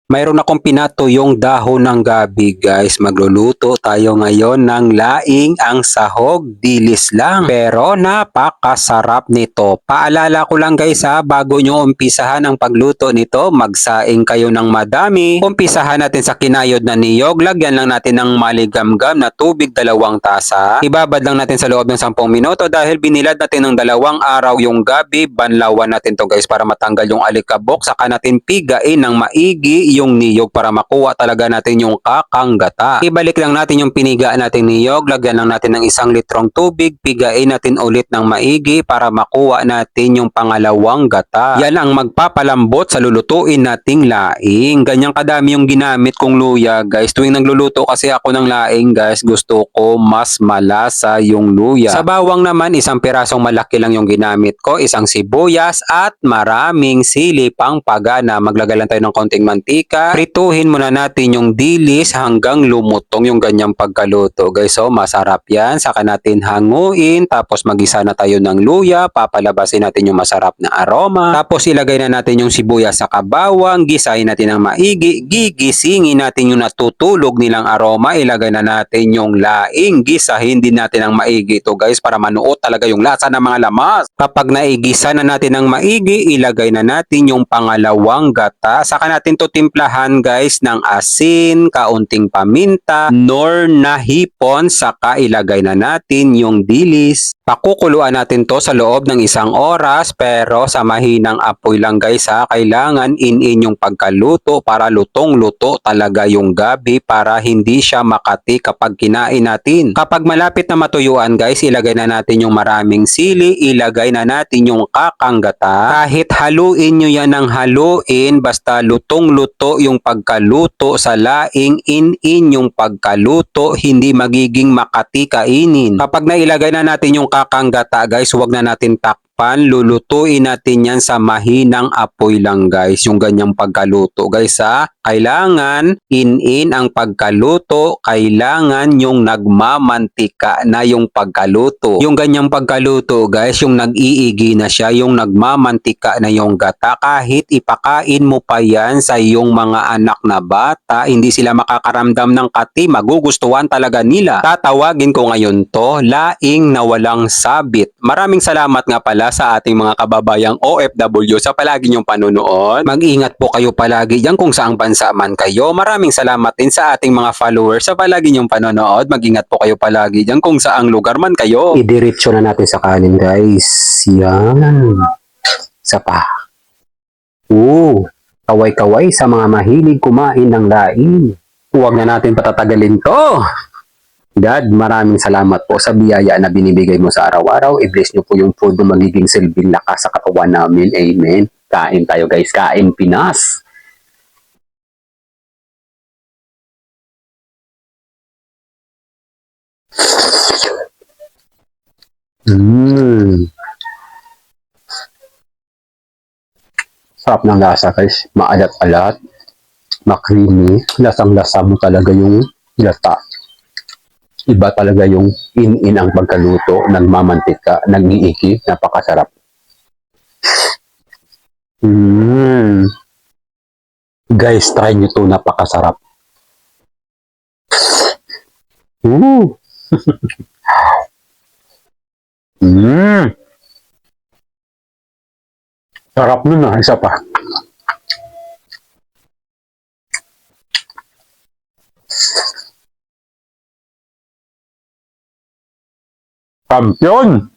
Mayroon akong pinatuyong dahon ng gabi guys. Magluluto tayo ngayon ng laing ang sahog. Dilis lang. Pero napakasarap nito. Paalala ko lang guys ha, bago nyo umpisahan ang pagluto nito, magsaing kayo ng madami. Umpisahan natin sa kinayod na niyog. Lagyan lang natin ng maligamgam na tubig 2 tasa. Ibabad lang natin sa loob ng 10 minuto dahil binilad natin ng 2 araw yung gabi. Banlawan natin to guys para matanggal yung alikabok. Saka natin pigain ng maigi yung niyog para makuha talaga natin yung kakanggata. Ibalik lang natin yung piniga natin niyog, lagyan lang natin ng 1 litrong tubig, pigain natin ulit ng maigi para makuha natin yung pangalawang gata. Yan ang magpapalambot sa lulutuin nating laing. Ganyang kadami yung ginamit kong luya guys. Tuwing nagluluto kasi ako ng laing guys, gusto ko mas malasa yung luya. Sa bawang naman, 1 pirasong malaki lang yung ginamit ko, 1 sibuyas at maraming sili pang pagana. Maglagay lang tayo ng konting mantika. Prituhin muna natin yung dilis hanggang lumutong yung ganyang pagkaluto guys. So masarap yan. Saka natin hanguin. Tapos magisa na tayo ng luya. Papalabasin natin yung masarap na aroma. Tapos ilagay na natin yung sibuyas sa bawang. Gisahin natin ng maigi. Gigisingin natin yung natutulog nilang aroma. Ilagay na natin yung laing. Gisahin din natin ng maigi ito guys para manuot talaga yung lasa ng mga lamas. Kapag naigisa na natin ng maigi, ilagay na natin yung pangalawang gata. Saka natin to timplahan guys ng asin, kaunting paminta, nor na hipon, saka ilagay na natin yung dilis. Pakukuluan natin to sa loob ng 1 oras pero sa mahinang apoy lang guys ha. Kailangan in yung pagkaluto para lutong-luto talaga yung gabi para hindi siya makati kapag kinain natin. Kapag malapit na matuyuan guys, ilagay na natin yung maraming sili, ilagay na natin yung kakanggata. Kahit haluin nyo yan ng haluin, basta lutong-luto yung pagkaluto sa laing, in yung pagkaluto, hindi magiging makati kainin. Kapag nailagay na natin yung kakanggata guys, huwag na natin takpan, lulutuin natin yan sa mahinang apoy lang guys, yung ganyang pagkaluto guys ha. Kailangan in ang pagkaluto, kailangan yung nagmamantika na yung pagkaluto. Yung ganyang pagkaluto guys, yung nag-iigi na siya, yung nagmamantika na yung gata, kahit ipakain mo pa yan sa iyong mga anak na bata, hindi sila makakaramdam ng kati, magugustuhan talaga nila. Tatawagin ko ngayon to, laing na walang sabit. Maraming salamat nga pala sa ating mga kababayang OFW sa palagi niyong panunood. Mag-ingat po kayo palagi dyan kung saang bansa man kayo. Maraming salamat din sa ating mga followers sa palagi niyong panonood. Mag-ingat po kayo palagi dyan kung saang lugar man kayo. Idiretso na natin sa kanin guys. Yan. Isa pa. Kaway-kaway sa mga mahilig kumain ng laing. Huwag na natin patatagalin to. God, maraming salamat po sa biyaya na binibigay mo sa araw-araw. I-bless niyo po yung food na magiging silbing lakas sa katawan namin. Amen. Kain tayo guys. Kain Pinas. Sarap ng lasa guys. Maalat-alat. Makrimi. Lasang-lasa mo talaga yung lata. Iba talaga yung in ang pagkaluto, nagmamantika, nag-iiki, napakasarap. Guys, try nyo to, napakasarap. Sarap nun ah, isa pa. Kampiyon!